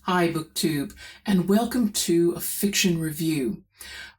Hi, BookTube, and welcome to a fiction review.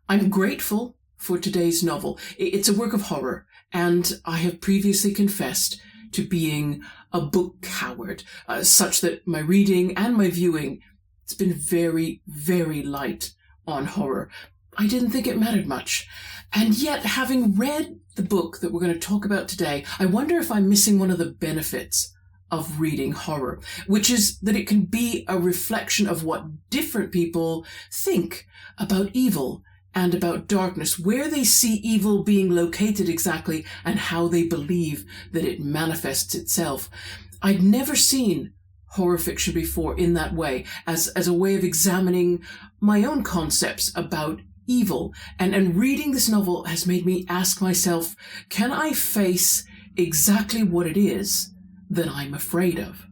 I'm grateful for today's novel. It's a work of horror, and I have previously confessed to being a book coward, such that my reading and my viewing has been very, very light on horror. I didn't think it mattered much. And yet, having read the book that we're going to talk about today, I wonder if I'm missing one of the benefits of reading horror, which is that it can be a reflection of what different people think about evil and about darkness, where they see evil being located exactly, and how they believe that it manifests itself. I'd never seen horror fiction before in that way, as a way of examining my own concepts about evil. And reading this novel has made me ask myself, can I face exactly what it is that I'm afraid of?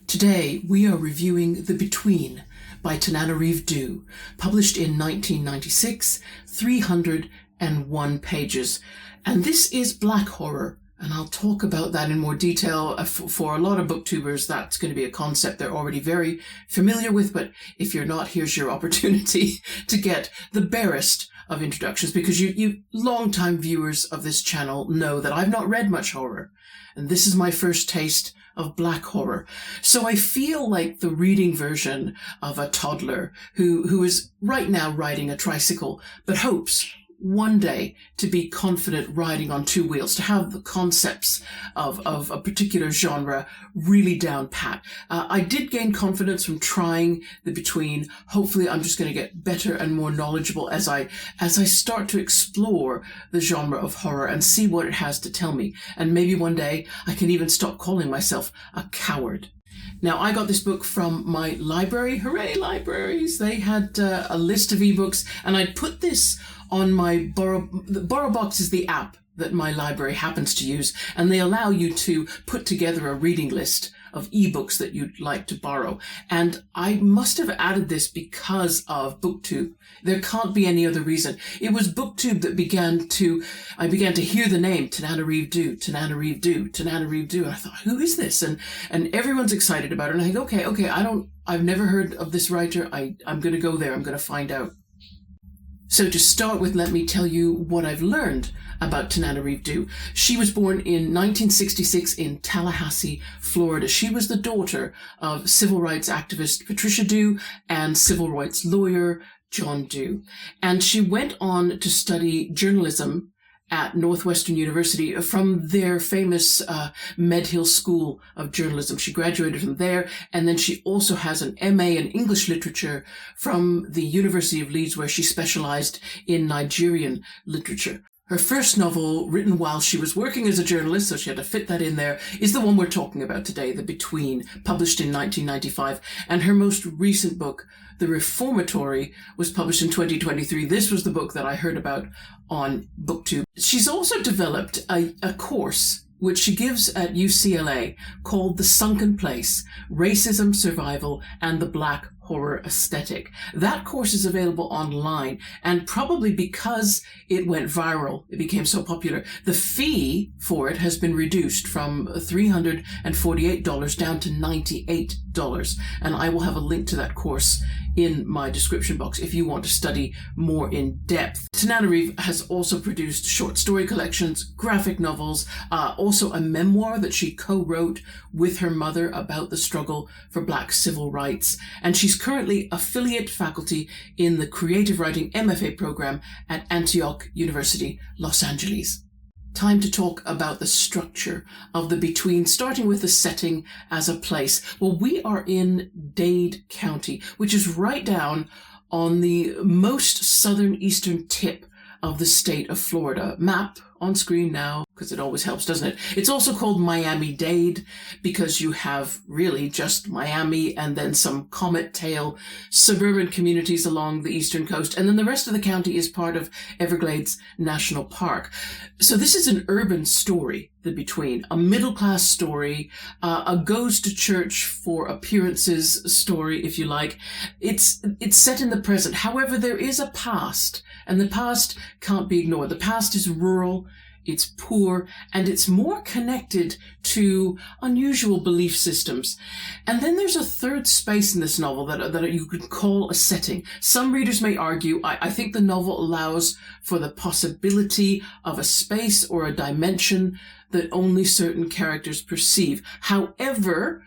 Today we are reviewing The Between by Tananarive, published in 1996, 301 pages. And this is black horror, and I'll talk about that in more detail. For a lot of booktubers, that's going to be a concept they're already very familiar with, but if you're not, here's your opportunity to get the barest of introductions, because you long-time viewers of this channel know that I've not read much horror, and this is my first taste of black horror. So I feel like the reading version of a toddler who is right now riding a tricycle, but hopes one day to be confident riding on two wheels, to have the concepts of a particular genre really down pat. I did gain confidence from trying The Between. Hopefully I'm just going to get better and more knowledgeable as I start to explore the genre of horror and see what it has to tell me. And maybe one day I can even stop calling myself a coward. Now, I got this book from my library. Hooray, libraries! They had a list of ebooks, and I'd put this on my BorrowBox is the app that my library happens to use, and they allow you to put together a reading list of ebooks that you'd like to borrow. And I must have added this because of BookTube. There can't be any other reason. It was BookTube that I began to hear the name Tananarive, Tananarive. And I thought, who is this? And everyone's excited about it. And I think, okay, I've never heard of this writer. I'm going to go there. I'm going to find out. So to start with, let me tell you what I've learned about Tananarive. She was born in 1966 in Tallahassee, Florida. She was the daughter of civil rights activist Patricia Dew and civil rights lawyer John Dew. And she went on to study journalism at Northwestern University from their famous Medhill School of Journalism. She graduated from there, and then she also has an MA in English literature from the University of Leeds, where she specialized in Nigerian literature. Her first novel, written while she was working as a journalist, so she had to fit that in there, is the one we're talking about today, The Between, published in 1995. And her most recent book, The Reformatory, was published in 2023. This was the book that I heard about on BookTube. She's also developed a course which she gives at UCLA called The Sunken Place: Racism, Survival, and the Black Horror Aesthetic. That course is available online, and probably because it went viral, it became so popular, the fee for it has been reduced from $348 down to $98. And I will have a link to that course in my description box if you want to study more in depth. Tananarive has also produced short story collections, graphic novels, also a memoir that she co-wrote with her mother about the struggle for Black civil rights. And she's currently affiliate faculty in the creative writing MFA program at Antioch University, Los Angeles. Time to talk about the structure of The Between, starting with the setting as a place. Well, we are in Dade County, which is right down on the most southern eastern tip of the state of Florida. Map on screen now, because it always helps, doesn't it? It's also called Miami-Dade because you have really just Miami and then some Comet Tail suburban communities along the eastern coast, and then the rest of the county is part of Everglades National Park. So this is an urban story. The Between, a middle-class story, a goes-to-church for appearances story, if you like. It's set in the present. However, there is a past, and the past can't be ignored. The past is rural, it's poor, and it's more connected to unusual belief systems. And then there's a third space in this novel that you could call a setting. Some readers may argue, I think the novel allows for the possibility of a space or a dimension that only certain characters perceive. However,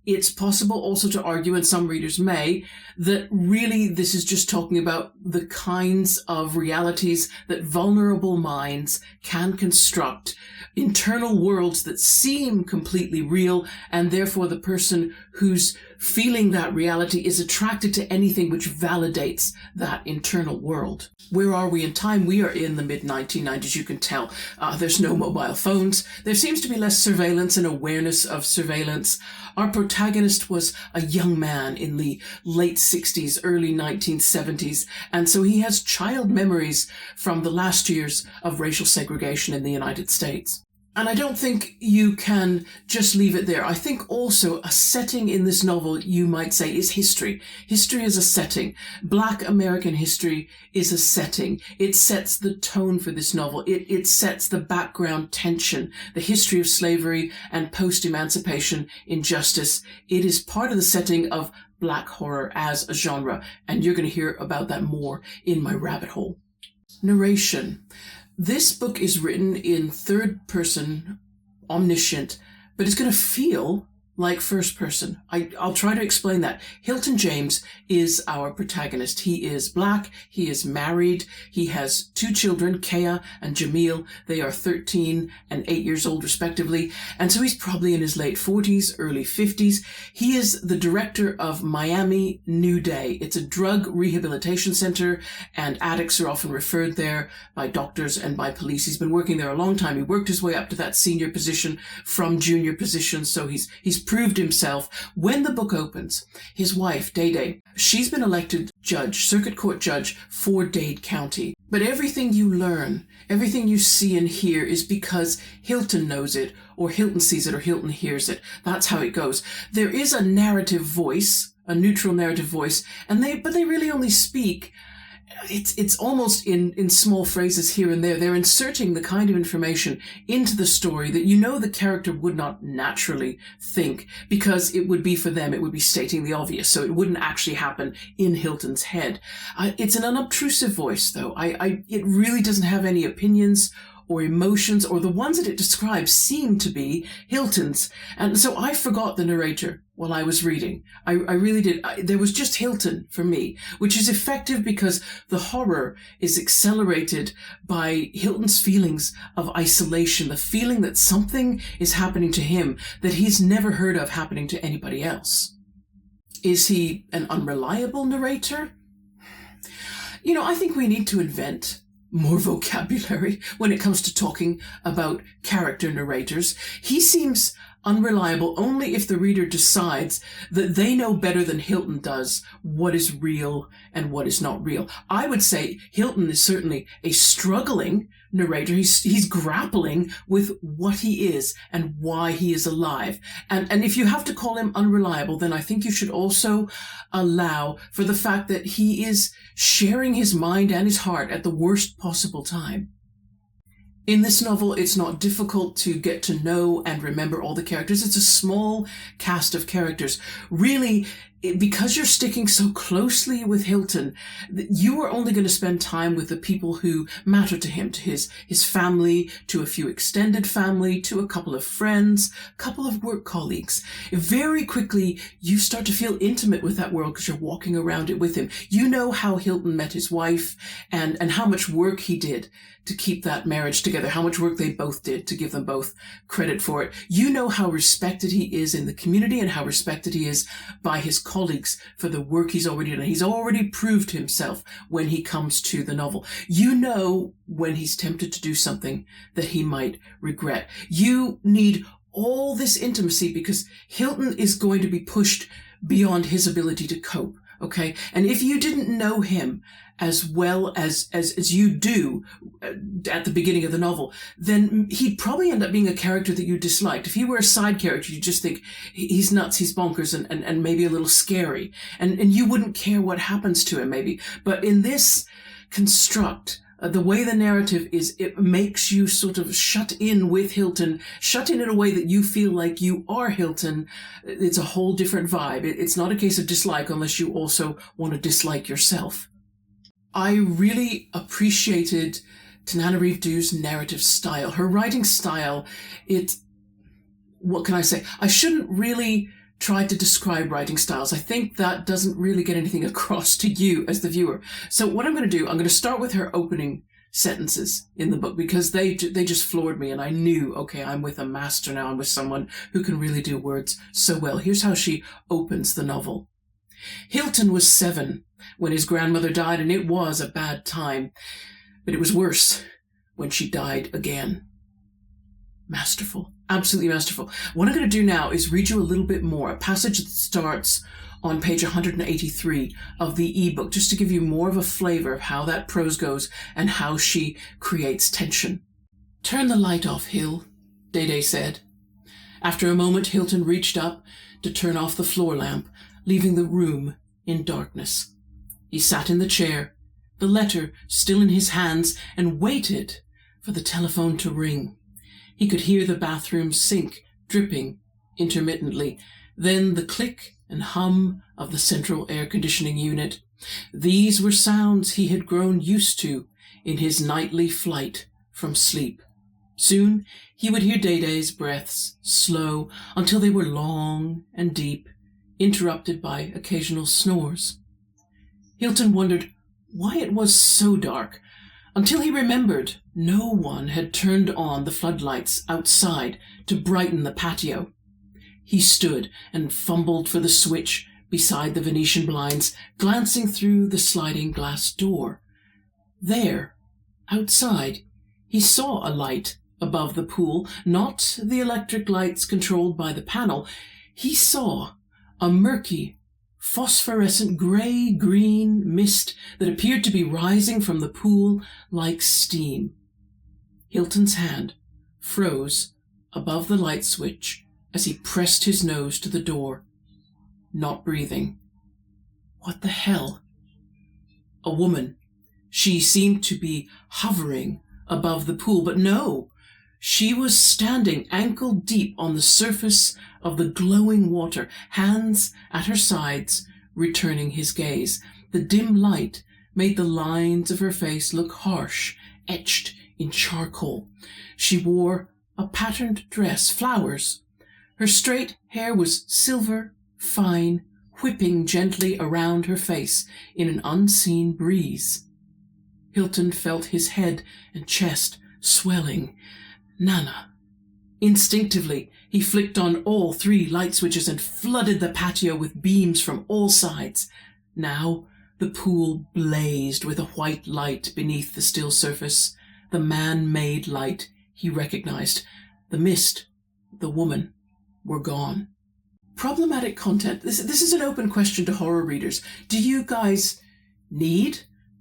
it's possible also to argue, and some readers may, that really this is just talking about the kinds of realities that vulnerable minds can construct, internal worlds that seem completely real, and therefore the person who's feeling that reality is attracted to anything which validates that internal world. Where are we in time? We are in the mid-1990s, you can tell. There's no mobile phones. There seems to be less surveillance and awareness of surveillance. Our protagonist was a young man in the late 60s, early 1970s, and so he has child memories from the last years of racial segregation in the United States. And I don't think you can just leave it there. I think also a setting in this novel, you might say, is history. History is a setting. Black American history is a setting. It sets the tone for this novel. It sets the background tension, the history of slavery and post-emancipation injustice. It is part of the setting of Black horror as a genre, and you're going to hear about that more in my rabbit hole. Narration. This book is written in third person, omniscient, but it's going to feel like first person. I'll try to explain that. Hilton James is our protagonist. He is Black. He is married. He has 2 children, Kea and Jamil. They are 13 and 8 years old, respectively. And so he's probably in his late 40s, early 50s. He is the director of Miami New Day. It's a drug rehabilitation center, and addicts are often referred there by doctors and by police. He's been working there a long time. He worked his way up to that senior position from junior position. So he's proved himself. When the book opens, his wife, Day Day, she's been elected judge, circuit court judge for Dade County. But everything you learn, everything you see and hear is because Hilton knows it, or Hilton sees it, or Hilton hears it. That's how it goes. There is a narrative voice, a neutral narrative voice, but they really only speak. It's almost in small phrases here and there. They're inserting the kind of information into the story that you know the character would not naturally think, because it would be for them, it would be stating the obvious, so it wouldn't actually happen in Hilton's head. It's an unobtrusive voice, though. It really doesn't have any opinions or emotions, or the ones that it describes seem to be Hilton's. And so I forgot the narrator while I was reading. I really did. There was just Hilton for me, which is effective because the horror is accelerated by Hilton's feelings of isolation, the feeling that something is happening to him that he's never heard of happening to anybody else. Is he an unreliable narrator? I think we need to invent more vocabulary when it comes to talking about character narrators. He seems unreliable only if the reader decides that they know better than Hilton does what is real and what is not real. I would say Hilton is certainly a struggling narrator. He's grappling with what he is and why he is alive. And if you have to call him unreliable, then I think you should also allow for the fact that he is sharing his mind and his heart at the worst possible time. In this novel, it's not difficult to get to know and remember all the characters. It's a small cast of characters. Really, because you're sticking so closely with Hilton, you are only going to spend time with the people who matter to him, to his family, to a few extended family, to a couple of friends, a couple of work colleagues. Very quickly, you start to feel intimate with that world because you're walking around it with him. You know how Hilton met his wife and how much work he did to keep that marriage together, how much work they both did to give them both credit for it. You know how respected he is in the community and how respected he is by his colleagues for the work he's already done. He's already proved himself when he comes to the novel. You know when he's tempted to do something that he might regret. You need all this intimacy because Hilton is going to be pushed beyond his ability to cope. Okay. And if you didn't know him as well as you do at the beginning of the novel, then he'd probably end up being a character that you disliked. If he were a side character, you just think he's nuts, he's bonkers, and maybe a little scary, and you wouldn't care what happens to him maybe. But in this construct, the way the narrative is, it makes you sort of shut in with Hilton, shut in a way that you feel like you are Hilton. It's a whole different vibe. It's not a case of dislike unless you also want to dislike yourself. I really appreciated Tananarive Dhu's narrative style. Her writing style, what can I say? I shouldn't really try to describe writing styles. I think that doesn't really get anything across to you as the viewer. So what I'm going to do, I'm going to start with her opening sentences in the book, because they just floored me, and I knew, okay, I'm with a master now. I'm with someone who can really do words so well. Here's how she opens the novel. Hilton was 7 when his grandmother died, and it was a bad time, but it was worse when she died again. Masterful. Absolutely masterful. What I'm going to do now is read you a little bit more, a passage that starts on page 183 of the ebook, just to give you more of a flavor of how that prose goes and how she creates tension. "Turn the light off, Hill," Dede said. After a moment, Hilton reached up to turn off the floor lamp, leaving the room in darkness. He sat in the chair, the letter still in his hands, and waited for the telephone to ring. He could hear the bathroom sink dripping intermittently, then the click and hum of the central air conditioning unit. These were sounds he had grown used to in his nightly flight from sleep. Soon he would hear Dede's breaths, slow until they were long and deep, interrupted by occasional snores. Hilton wondered why it was so dark, until he remembered no one had turned on the floodlights outside to brighten the patio. He stood and fumbled for the switch beside the Venetian blinds, glancing through the sliding glass door. There, outside, he saw a light above the pool, not the electric lights controlled by the panel. He saw a murky, phosphorescent gray-green mist that appeared to be rising from the pool like steam. Hilton's hand froze above the light switch as he pressed his nose to the door, not breathing. What the hell? A woman. She seemed to be hovering above the pool, but no, she was standing ankle deep on the surface of the glowing water, hands at her sides, returning his gaze. The dim light made the lines of her face look harsh, etched in charcoal. She wore a patterned dress, flowers. Her straight hair was silver, fine, whipping gently around her face in an unseen breeze. Hilton felt his head and chest swelling. Nana. Instinctively, he flicked on all 3 light switches and flooded the patio with beams from all sides. Now the pool blazed with a white light beneath the still surface, the man-made light he recognized. The mist, the woman, were gone. Problematic content. This is an open question to horror readers. Do you guys need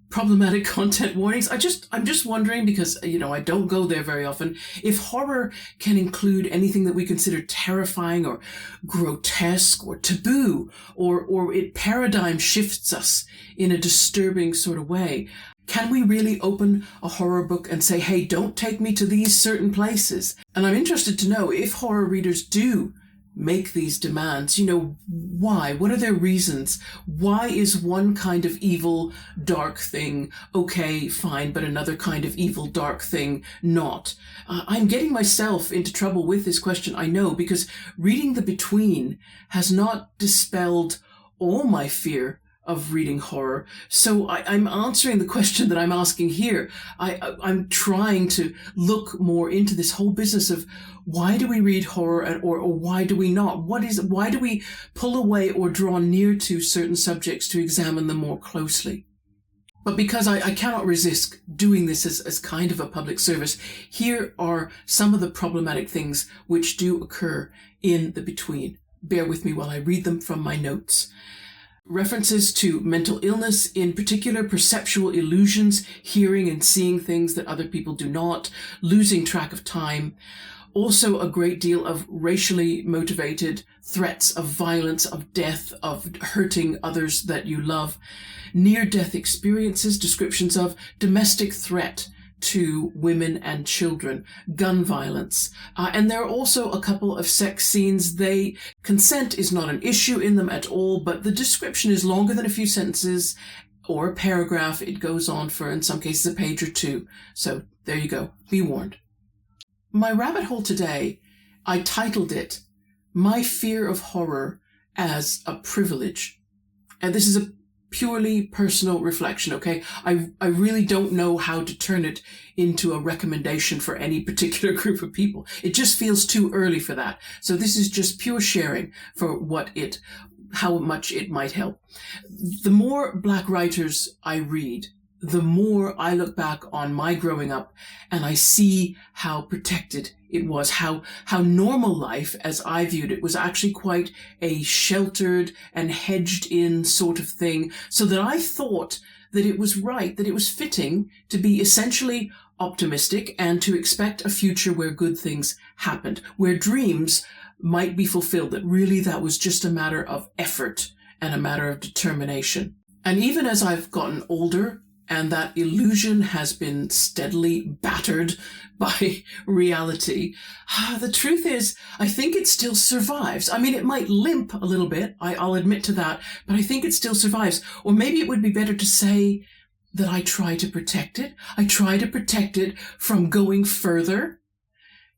problematic content warnings? I'm just wondering, because, I don't go there very often, if horror can include anything that we consider terrifying or grotesque or taboo, or it paradigm shifts us in a disturbing sort of way. Can we really open a horror book and say, hey, don't take me to these certain places? And I'm interested to know if horror readers do make these demands. Why? What are their reasons? Why is one kind of evil, dark thing okay, fine, but another kind of evil, dark thing not? I'm getting myself into trouble with this question, I know, because reading The Between has not dispelled all my fear of reading horror. So I'm answering the question that I'm asking here. I'm trying to look more into this whole business of why do we read horror, or why do we not? Why do we pull away or draw near to certain subjects to examine them more closely? But because I cannot resist doing this as kind of a public service, here are some of the problematic things which do occur in The Between. Bear with me while I read them from my notes. references to mental illness, in particular perceptual illusions, hearing and seeing things that other people do not, losing track of time. Also a great deal of racially motivated threats of violence, of death, of hurting others that you love, near-death experiences, descriptions of domestic threat to women and children, gun violence. And there are also a couple of sex scenes. Consent is not an issue in them at all, but the description is longer than a few sentences or a paragraph. It goes on for, in some cases, a page or two. So there you go. Be warned. My rabbit hole today, I titled it, My Fear of Horror as a Privilege. And this is a purely personal reflection, okay? I really don't know how to turn it into a recommendation for any particular group of people. It just feels too early for that. So this is just pure sharing for how much it might help. The more Black writers I read, the more I look back on my growing up and I see how protected it was, how normal life, as I viewed it, was actually quite a sheltered and hedged in sort of thing, so that I thought that it was right, that it was fitting to be essentially optimistic and to expect a future where good things happened, where dreams might be fulfilled, that really that was just a matter of effort and a matter of determination. And even as I've gotten older, and that illusion has been steadily battered by reality, the truth is, I think it still survives. I mean, it might limp a little bit, I'll admit to that, but I think it still survives. Or maybe it would be better to say that I try to protect it. I try to protect it from going further.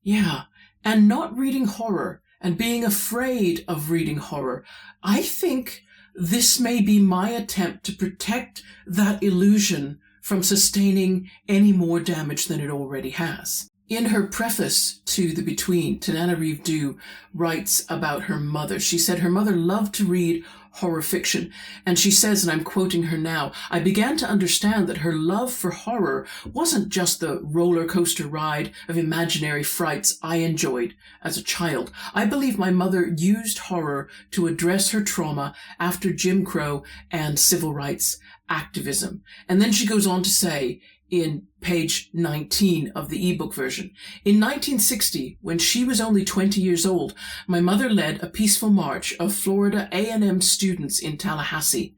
Yeah, and not reading horror and being afraid of reading horror. I think this may be my attempt to protect that illusion from sustaining any more damage than it already has. In her preface to The Between, Tananarive writes about her mother. She said her mother loved to read horror fiction, and she says, and I'm quoting her now, I began to understand that her love for horror wasn't just the roller coaster ride of imaginary frights I enjoyed as a child. I believe my mother used horror to address her trauma after Jim Crow and civil rights activism. And then she goes on to say, in page 19 of the ebook version, in 1960, when she was only 20 years old, my mother led a peaceful march of Florida A&M students in Tallahassee,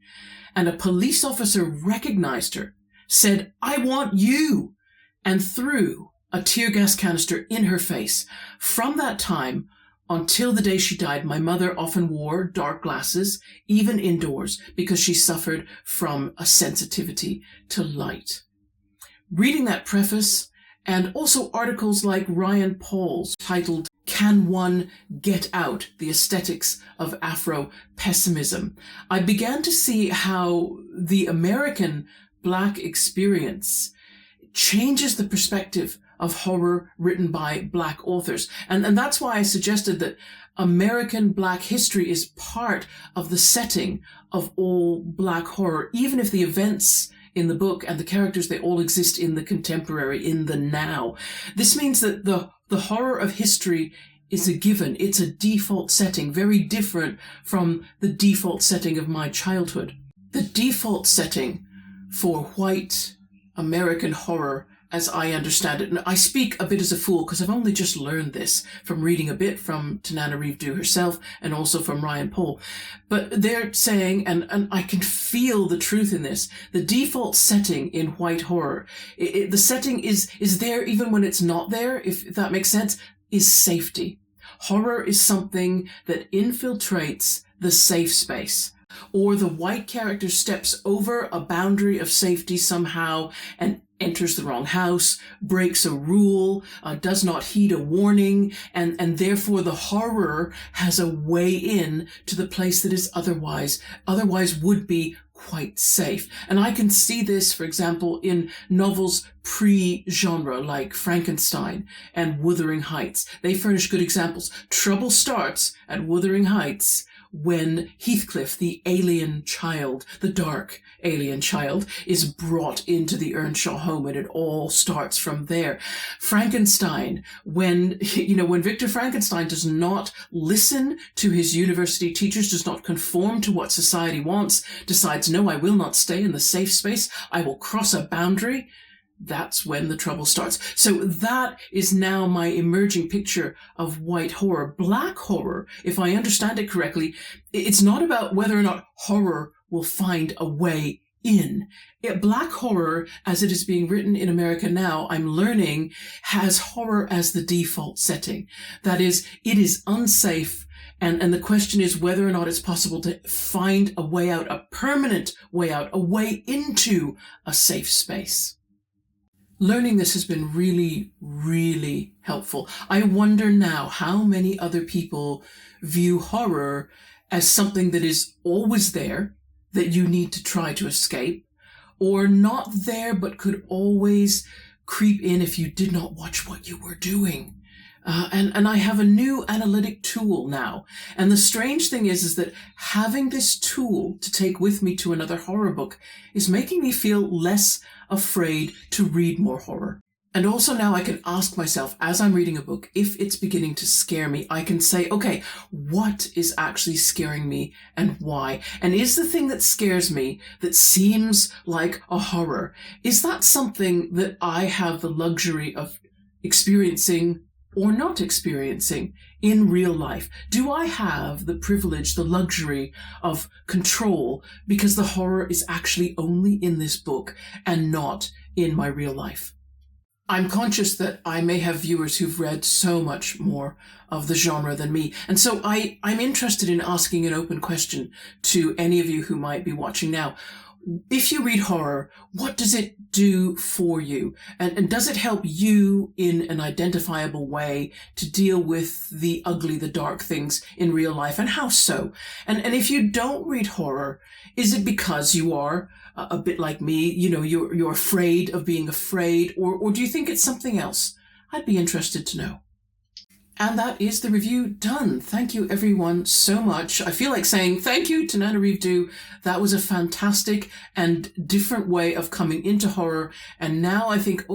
and a police officer recognized her, said, "I want you," and threw a tear gas canister in her face. From that time until the day she died, my mother often wore dark glasses, even indoors, because she suffered from a sensitivity to light. Reading that preface, and also articles like Ryan Paul's titled, Can One Get Out? The Aesthetics of Afro-Pessimism, I began to see how the American Black experience changes the perspective of horror written by Black authors. And that's why I suggested that American Black history is part of the setting of all Black horror, even if the events in the book and the characters, they all exist in the contemporary, in the now. This means that the horror of history is a given. It's a default setting, very different from the default setting of my childhood. The default setting for white American horror, as I understand it, and I speak a bit as a fool because I've only just learned this from reading a bit from Tananarive herself and also from Ryan Paul. But they're saying, and I can feel the truth in this, the default setting in white horror, the setting is there even when it's not there, if that makes sense, is safety. Horror is something that infiltrates the safe space. Or the white character steps over a boundary of safety somehow and enters the wrong house, breaks a rule, does not heed a warning, and therefore the horror has a way in to the place that is otherwise would be quite safe. And I can see this, for example, in novels pre-genre like Frankenstein and Wuthering Heights. They furnish good examples. Trouble starts at Wuthering Heights when Heathcliff, the alien child, the dark alien child, is brought into the Earnshaw home, and it all starts from there. Frankenstein, when Victor Frankenstein does not listen to his university teachers, does not conform to what society wants, decides, no, I will not stay in the safe space, I will cross a boundary. That's when the trouble starts. So that is now my emerging picture of white horror. Black horror, if I understand it correctly, it's not about whether or not horror will find a way in. Black horror, as it is being written in America now, I'm learning, has horror as the default setting. That is, it is unsafe. And the question is whether or not it's possible to find a way out, a permanent way out, a way into a safe space. Learning this has been really, really helpful. I wonder now how many other people view horror as something that is always there, that you need to try to escape, or not there but could always creep in if you did not watch what you were doing. And I have a new analytic tool now. And the strange thing is that having this tool to take with me to another horror book is making me feel less afraid to read more horror. And also now I can ask myself, as I'm reading a book, if it's beginning to scare me, I can say, okay, what is actually scaring me and why? And is the thing that scares me, that seems like a horror, is that something that I have the luxury of experiencing or not experiencing in real life? Do I have the privilege, the luxury of control because the horror is actually only in this book and not in my real life? I'm conscious that I may have viewers who've read so much more of the genre than me. And so I'm interested in asking an open question to any of you who might be watching now. If you read horror, what does it do for you? And does it help you in an identifiable way to deal with the ugly, the dark things in real life? And how so? And if you don't read horror, is it because you are a bit like me, you're afraid of being afraid, or do you think it's something else? I'd be interested to know. And that is the review done. Thank you everyone so much. I feel like saying thank you to Tananarive. That was a fantastic and different way of coming into horror. And now I think,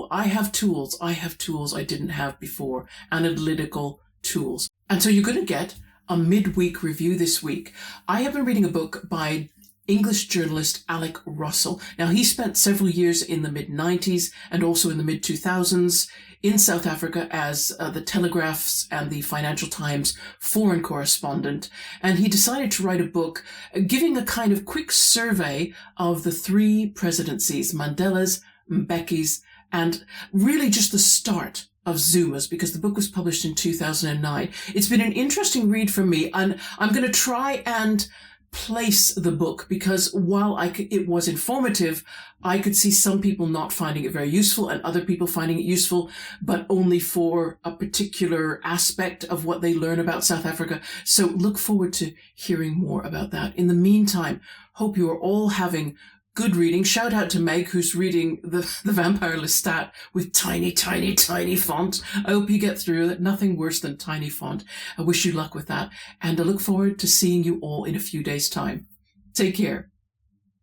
I have tools I didn't have before, analytical tools. And so you're going to get a midweek review this week. I have been reading a book by English journalist Alec Russell. Now, he spent several years in the mid-90s and also in the mid-2000s in South Africa as the Telegraph's and the Financial Times foreign correspondent. And he decided to write a book giving a kind of quick survey of the three presidencies, Mandela's, Mbeki's, and really just the start of Zuma's, because the book was published in 2009. It's been an interesting read for me, and I'm going to try and place the book, because while it was informative, I could see some people not finding it very useful and other people finding it useful, but only for a particular aspect of what they learn about South Africa. So look forward to hearing more about that. In the meantime, hope you are all having good reading. Shout out to Meg, who's reading the Vampire Lestat with tiny, tiny, tiny font. I hope you get through it. Nothing worse than tiny font. I wish you luck with that. And I look forward to seeing you all in a few days' time. Take care.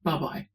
Bye-bye.